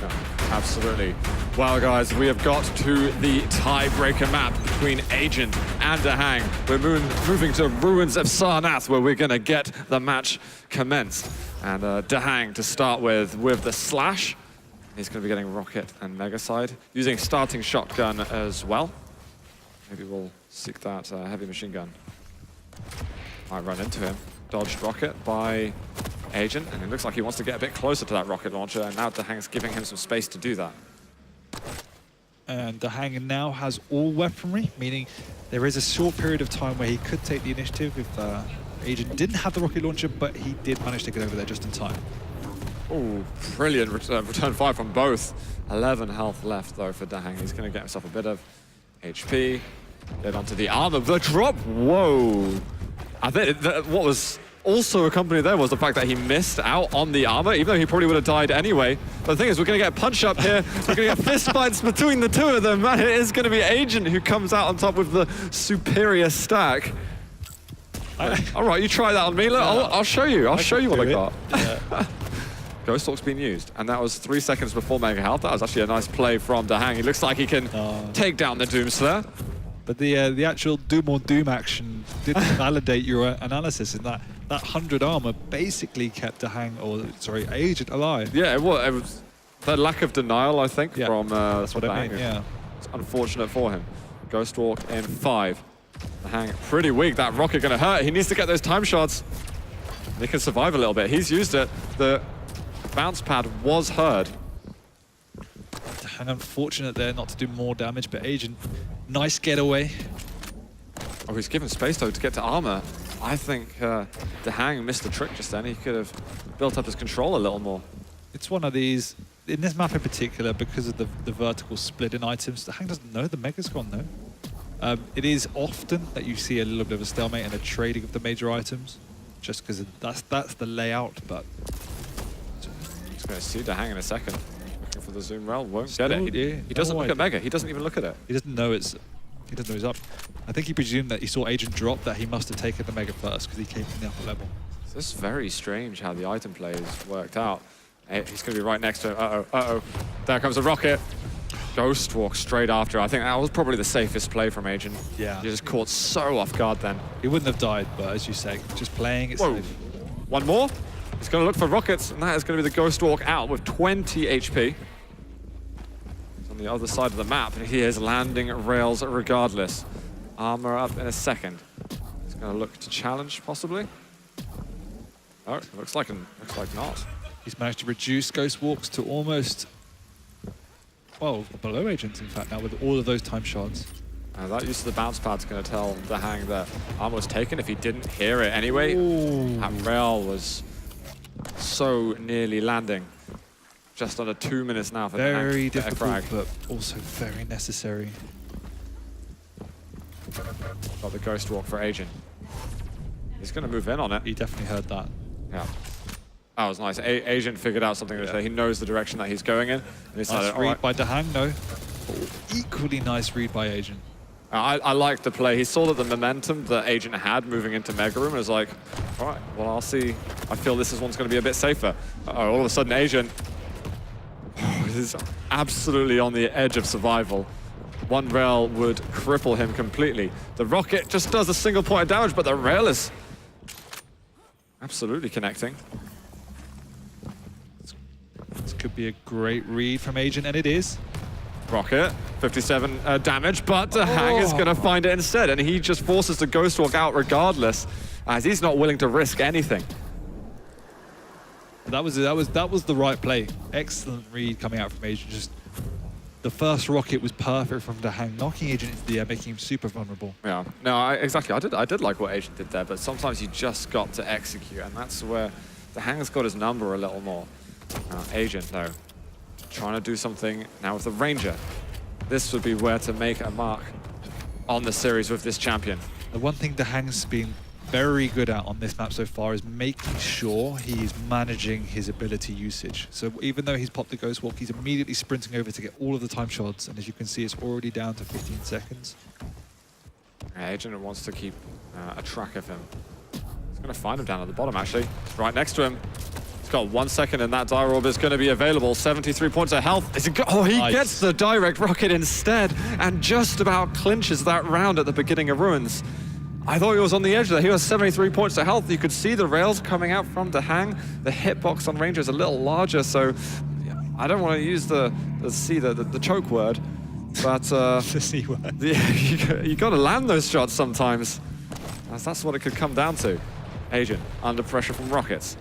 absolutely. Well, guys, we have got to the tiebreaker map between Agent and DaHanG. We're moving to Ruins of Sarnath, where we're going to get the match commenced. And DaHanG to start with the Slash. He's going to be getting Rocket and Mega Side, using starting shotgun as well. Maybe we'll seek that heavy machine gun. Might run into him. Dodged Rocket by Agent, and it looks like he wants to get a bit closer to that rocket launcher, and now DaHanG's giving him some space to do that. And DaHanG now has all weaponry, meaning there is a short period of time where he could take the initiative if Agent didn't have the rocket launcher, but he did manage to get over there just in time. Oh, brilliant return fire from both. 11 health left, though, for DaHanG. He's going to get himself a bit of HP. Get onto the armor. The drop. Whoa. I think what was also accompanied there was the fact that he missed out on the armor, even though he probably would have died anyway. But the thing is, we're going to get a punch up here. We're going to get fist fights between the two of them. And it is going to be Agent who comes out on top with the superior stack. All right, you try that on me. Look, I'll show you. I'll show you what I got. Yeah. Ghost Walk's been used, and that was 3 seconds before Mega Health. That was actually a nice play from DaHanG. He looks like he can take down the Doomslayer. But the actual Doom on Doom action didn't validate your analysis in that 100 armor basically kept DaHanG, Agent alive. Yeah, it was the lack of denial, I think, from that's what I mean. Yeah, it's unfortunate for him. Ghost Walk in 5. DaHanG pretty weak. That rocket gonna hurt. He needs to get those time shots. He can survive a little bit. He's used it. The bounce pad was heard. And unfortunate there not to do more damage, but Agent, nice getaway. Oh, he's given space though to get to armor. I think DaHanG missed the trick just then. He could have built up his control a little more. It's one of these, in this map in particular, because of the vertical split in items, DaHanG doesn't know the Mega's gone though. It is often that you see a little bit of a stalemate and a trading of the major items, just because that's the layout, but... He's going to see DaHanG in a second. Looking for the zoom rail, won't get it. He doesn't look at Mega. He doesn't even look at it. He doesn't know he's up. I think he presumed that he saw Agent drop, that he must have taken the Mega first because he came from the upper level. This is very strange how the item play has worked out. He's going to be right next to him. Uh-oh. There comes a rocket. Ghost Walk straight after. I think that was probably the safest play from Agent. Yeah. He just caught so off guard then. He wouldn't have died, but as you say, just playing it safe. One more. He's going to look for rockets, and that is going to be the Ghost Walk out with 20 HP. He's on the other side of the map, and he is landing rails regardless. Armor up in a second. He's going to look to challenge, possibly. Oh, looks like not. He's managed to reduce Ghost Walks to almost, well, below Agent, in fact, now with all of those time shards. That use of the bounce pad's going to tell DaHanG that armor was taken if he didn't hear it anyway. Ooh. That rail was so nearly landing. Just under 2 minutes now for DaHanG. Very difficult, but also very necessary. Got the Ghost Walk for Agent. He's going to move in on it. He definitely heard that. Yeah. That was nice. Agent figured out something that he knows the direction that he's going in. And he decided, Nice read by DaHanG, no. Equally nice read by Agent. I like the play. He saw that the momentum that Agent had moving into Mega Room and was like, all right, well, I'll see. I feel this one's going to be a bit safer. All of a sudden, Agent is absolutely on the edge of survival. One rail would cripple him completely. The rocket just does a single point of damage, but the rail is absolutely connecting. This could be a great read from Agent, and it is. Rocket, 57 damage, but DaHanG is going to find it instead, and he just forces the Ghost Walk out regardless, as he's not willing to risk anything. That was the right play. Excellent read coming out from Agent. Just the first rocket was perfect from DaHanG, knocking Agent into the air, making him super vulnerable. Yeah, no, exactly. I did like what Agent did there, but sometimes you just got to execute, and that's where DaHanG's got his number a little more. Agent, though, trying to do something now with the Ranger. This would be where to make a mark on the series with this champion. The one thing DaHanG's been very good at on this map so far is making sure he is managing his ability usage. So even though he's popped the Ghost Walk, he's immediately sprinting over to get all of the time shards, and as you can see, it's already down to 15 seconds. Agent wants to keep a track of him. He's going to find him down at the bottom, actually. He's right next to him. He's got 1 second, and that Dire Orb is going to be available. 73 points of health. Is it he nice. Gets the direct rocket instead, and just about clinches that round at the beginning of Ruins. I thought he was on the edge there. He was 73 points of health. You could see the rails coming out from DaHanG. The hitbox on Ranger is a little larger, so yeah, I don't want to use the choke word, but The C word. yeah, you got to land those shots sometimes. As that's what it could come down to. Agent under pressure from rockets.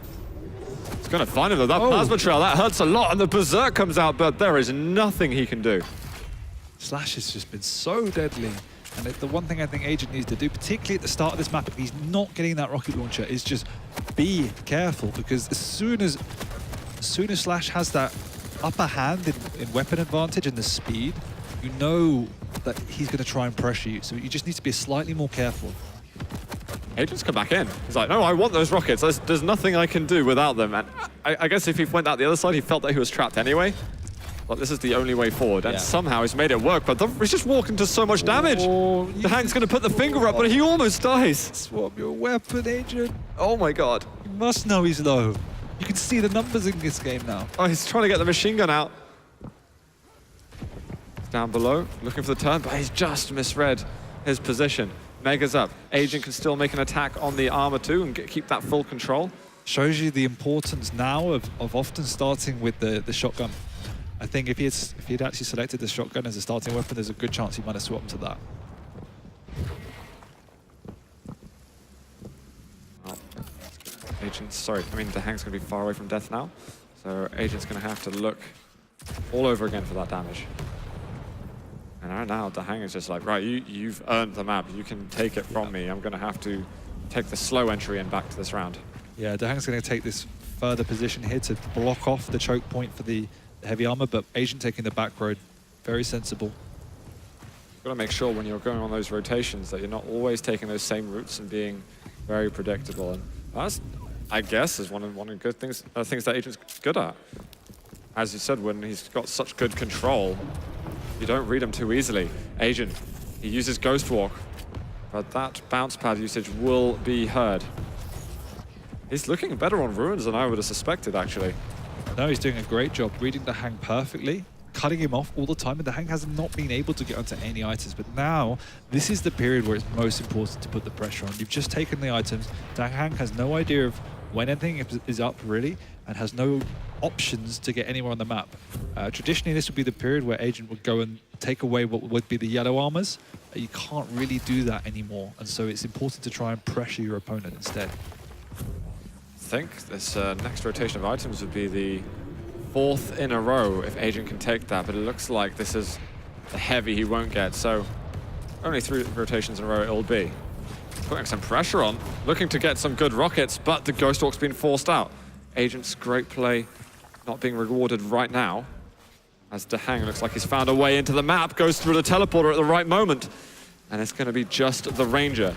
He's going to find him though. That plasma trail, that hurts a lot, and the Berserk comes out, but there is nothing he can do. Slash has just been so deadly. And the one thing I think Agent needs to do, particularly at the start of this map, if he's not getting that rocket launcher, is just be careful, because as soon as Slash has that upper hand in weapon advantage and the speed, you know that he's going to try and pressure you. So you just need to be slightly more careful. Agent's come back in. He's like, no, I want those rockets. There's nothing I can do without them. And I guess if he went out the other side, he felt that he was trapped anyway. But this is the only way forward, and somehow he's made it work, but he's just walking to so much damage. DaHanG's going to put the finger up, but he almost dies. Swap your weapon, Agent. Oh my god. You must know he's low. You can see the numbers in this game now. Oh, he's trying to get the machine gun out. He's down below, looking for the turn, but he's just misread his position. Mega's up. Agent can still make an attack on the armor too and keep that full control. Shows you the importance now of often starting with the shotgun. I think if he'd actually selected the shotgun as a starting weapon, there's a good chance he might have swapped to that. Oh. DaHanG's going to be far away from death now, so Agent's going to have to look all over again for that damage. And right now, DaHanG is just like, right, you've earned the map. You can take it from me. I'm going to have to take the slow entry in back to this round. Yeah, DaHanG's going to take this further position here to block off the choke point for the heavy armor, but Agent taking the back road, very sensible. You've got to make sure when you're going on those rotations that you're not always taking those same routes and being very predictable. And that's, I guess, is one of the good things, things that Agent's good at. As you said, when he's got such good control, you don't read him too easily. Agent, he uses Ghost Walk, but that bounce pad usage will be heard. He's looking better on Ruins than I would have suspected, actually. No, he's doing a great job reading DaHanG perfectly, cutting him off all the time, and DaHanG has not been able to get onto any items. But now, this is the period where it's most important to put the pressure on. You've just taken the items. DaHanG has no idea of when anything is up, really, and has no options to get anywhere on the map. Traditionally, this would be the period where Agent would go and take away what would be the yellow armors. You can't really do that anymore, and so it's important to try and pressure your opponent instead. think this next rotation of items would be the 4th in a row if Agent can take that, but it looks like this is the heavy he won't get, so only 3 rotations in a row it'll be. Putting some pressure on, looking to get some good rockets, but the Ghost Walk's been forced out. Agent's great play not being rewarded right now, as DaHanG looks like he's found a way into the map, goes through the teleporter at the right moment, and it's going to be just the Ranger.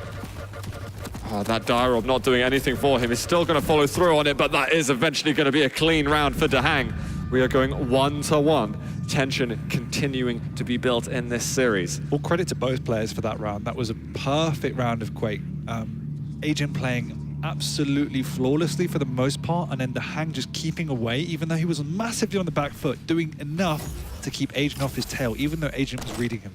Oh, that Dirob not doing anything for him. He's still going to follow through on it, but that is eventually going to be a clean round for DaHanG. We are going 1-1. Tension continuing to be built in this series. All credit to both players for that round. That was a perfect round of Quake. Agent playing absolutely flawlessly for the most part, and then DaHanG just keeping away, even though he was massively on the back foot, doing enough to keep Agent off his tail, even though Agent was reading him.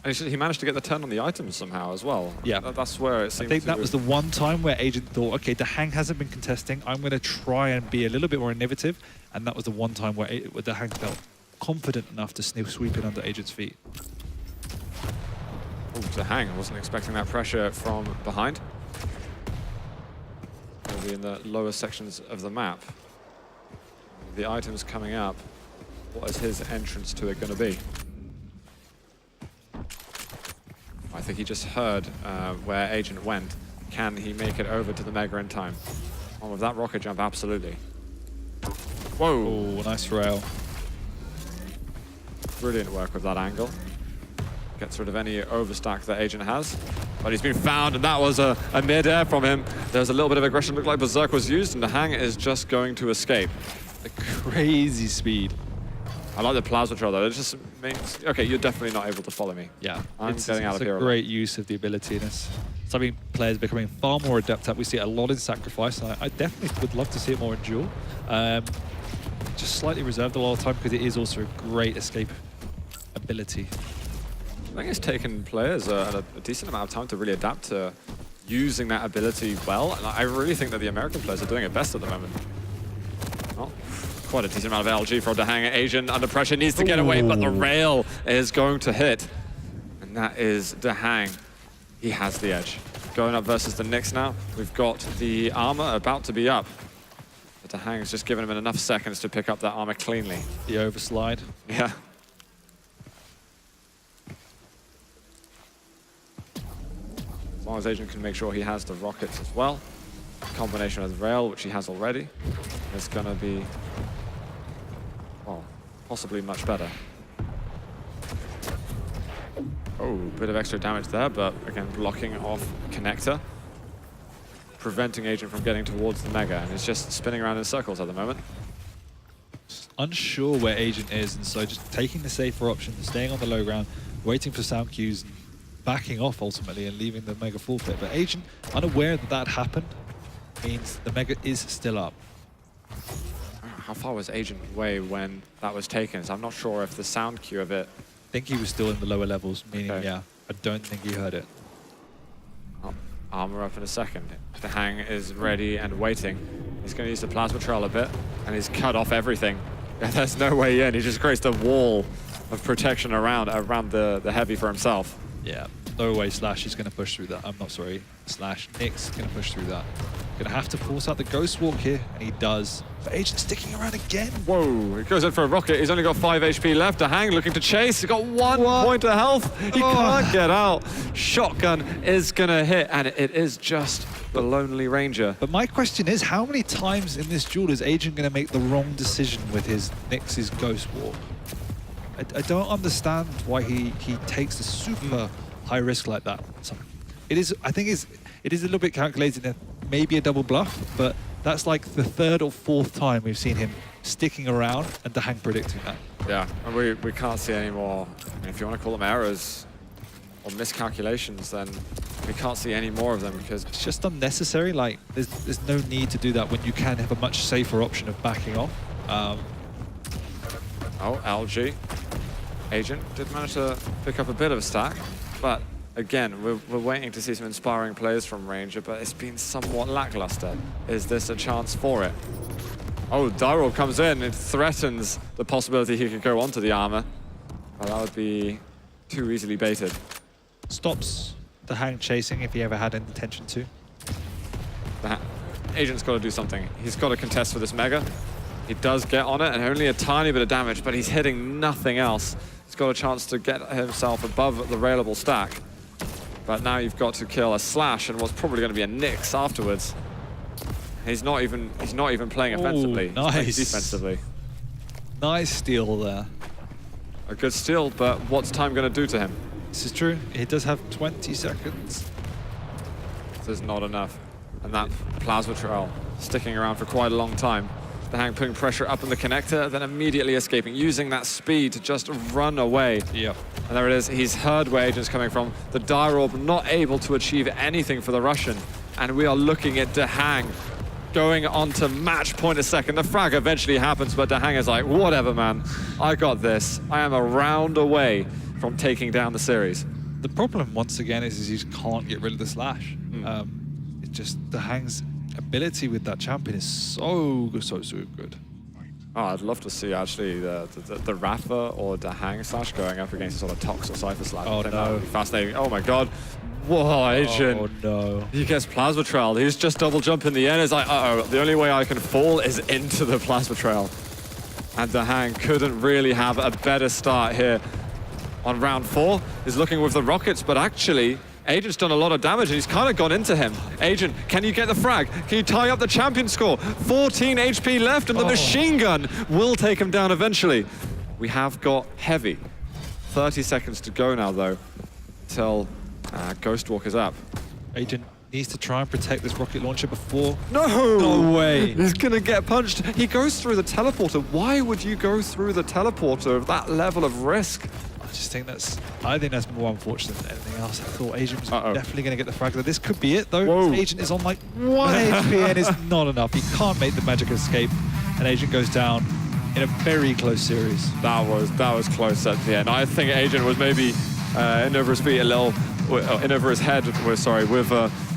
And he managed to get the turn on the items somehow as well. Yeah. That's where it seems I think that was the one time where Agent thought, okay, DaHanG hasn't been contesting, I'm going to try and be a little bit more innovative, and that was the one time where DaHanG felt confident enough to sweep it under Agent's feet. Oh, DaHanG, I wasn't expecting that pressure from behind. He'll be in the lower sections of the map. The items coming up, what is his entrance to it going to be? I think he just heard where Agent went. Can he make it over to the Mega in time? Oh, with that rocket jump, absolutely. Whoa! Oh, nice rail. Brilliant work with that angle. Gets rid of any overstack that Agent has. But he's been found, and that was a mid-air from him. There's a little bit of aggression. Looked like Berserk was used, and DaHanG is just going to escape. A crazy speed. I like the plasma trail, though. It just means, okay, you're definitely not able to follow me. Yeah, I'm getting out of here. It's a great use of the ability, and it's something players becoming far more adept at. We see it a lot in Sacrifice, and I definitely would love to see it more in Duel. Just slightly reserved a lot of time because it is also a great escape ability. I think it's taken players a decent amount of time to really adapt to using that ability well, and I really think that the American players are doing it best at the moment. Well, quite a decent amount of LG for DaHanG. Agent under pressure, needs to get away, but the rail is going to hit. And that is DaHanG. He has the edge. Going up versus the Knicks now. We've got the armor about to be up. But DaHanG has just given him enough seconds to pick up that armor cleanly. The overslide. Yeah. As long as Agent can make sure he has the rockets as well. Combination with rail, which he has already, is going to be, well, possibly much better. Oh, bit of extra damage there, but again, blocking off connector, preventing Agent from getting towards the Mega, and it's just spinning around in circles at the moment. Just unsure where Agent is, and so just taking the safer option, staying on the low ground, waiting for sound cues, backing off ultimately, and leaving the Mega forfeit. But Agent, unaware that that happened, means the Mega is still up. How far was Agent away when that was taken? So I'm not sure if the sound cue of it... I think he was still in the lower levels, meaning, Okay. yeah, I don't think he heard it. Oh, armor up in a second. DaHanG is ready and waiting. He's going to use the plasma trail a bit, and he's cut off everything. There's no way in. He just creates a wall of protection around the heavy for himself. Yeah, no way Slash is going to push through that. I'm not sorry. Slash Nick's going to push through that. Going to have to force out the Ghost Walk here, and he does. But Agent sticking around again. Whoa, he goes in for a rocket. He's only got 5 HP left. DaHanG looking to chase. He's got one point of health. He can't get out. Shotgun is going to hit, and it is just the Lonely Ranger. But my question is, how many times in this duel is Agent going to make the wrong decision with his Nyx's Ghost Walk? I don't understand why he takes a super high risk like that. So I think it is a little bit calculated and maybe a double bluff, but that's like the 3rd or 4th time we've seen him sticking around and DaHanG predicting that. Yeah, and we can't see any more. I mean, if you want to call them errors or miscalculations, then we can't see any more of them because It's just unnecessary. Like there's no need to do that when you can have a much safer option of backing off. Oh, LG. Agent did manage to pick up a bit of a stack, but again, we're waiting to see some inspiring plays from Ranger, but it's been somewhat lackluster. Is this a chance for it? Oh, Dirob comes in. It threatens the possibility he could go onto the armor, but that would be too easily baited. Stops DaHanG chasing if he ever had any intention to. Agent's got to do something. He's got to contest for this Mega. He does get on it, and only a tiny bit of damage, but he's hitting nothing else. He's got a chance to get himself above the railable stack. But now you've got to kill a Slash and what's probably going to be a Nyx afterwards. He's not even playing offensively. Ooh, nice. He's playing defensively. Nice steal there. A good steal, but what's time going to do to him? This is true. He does have 20 seconds. This is not enough. And that Plasma Trail sticking around for quite a long time. DaHanG putting pressure up in the connector, then immediately escaping, using that speed to just run away. Yep. And there it is. He's heard where Agent's coming from. The Dire Orb not able to achieve anything for the Russian. And we are looking at DaHanG going on to match point a second. The frag eventually happens, but DaHanG is like, whatever, man. I got this. I am a round away from taking down the series. The problem, once again, is you can't get rid of the Slash. It's just DaHanG's ability with that champion is so good. Oh, I'd love to see actually the Rafa or DaHanG Slash going up against sort of Tox or Cypher Slash. Oh, That no. would be fascinating. Oh my god. Whoa, Agent. Oh no. He gets Plasma Trail. He's just double jump in the end. It's like, uh-oh, the only way I can fall is into the Plasma Trail. And DaHanG couldn't really have a better start here on round 4. He's looking with the rockets, but actually, Agent's done a lot of damage and he's kind of gone into him. Agent, can you get the frag? Can you tie up the champion score? 14 HP left and the machine gun will take him down eventually. We have got Heavy. 30 seconds to go now though, until Ghostwalker's up. Agent needs to try and protect this rocket launcher before. No way. He's gonna get punched. He goes through the teleporter. Why would you go through the teleporter of that level of risk? I think that's more unfortunate than anything else. I thought Agent was Uh-oh. definitely going to get the frag. This could be it though. Whoa. Agent is on like 1 HP and it's not enough. He can't make the magic escape, and Agent goes down in a very close series. That was close at the end. I think Agent was maybe in over his feet a little, in over his head. With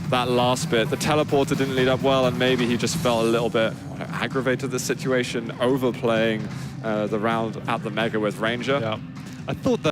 that last bit. The teleporter didn't lead up well, and maybe he just felt a little bit aggravated the situation, overplaying the round at the Mega with Ranger. Yeah, I thought that.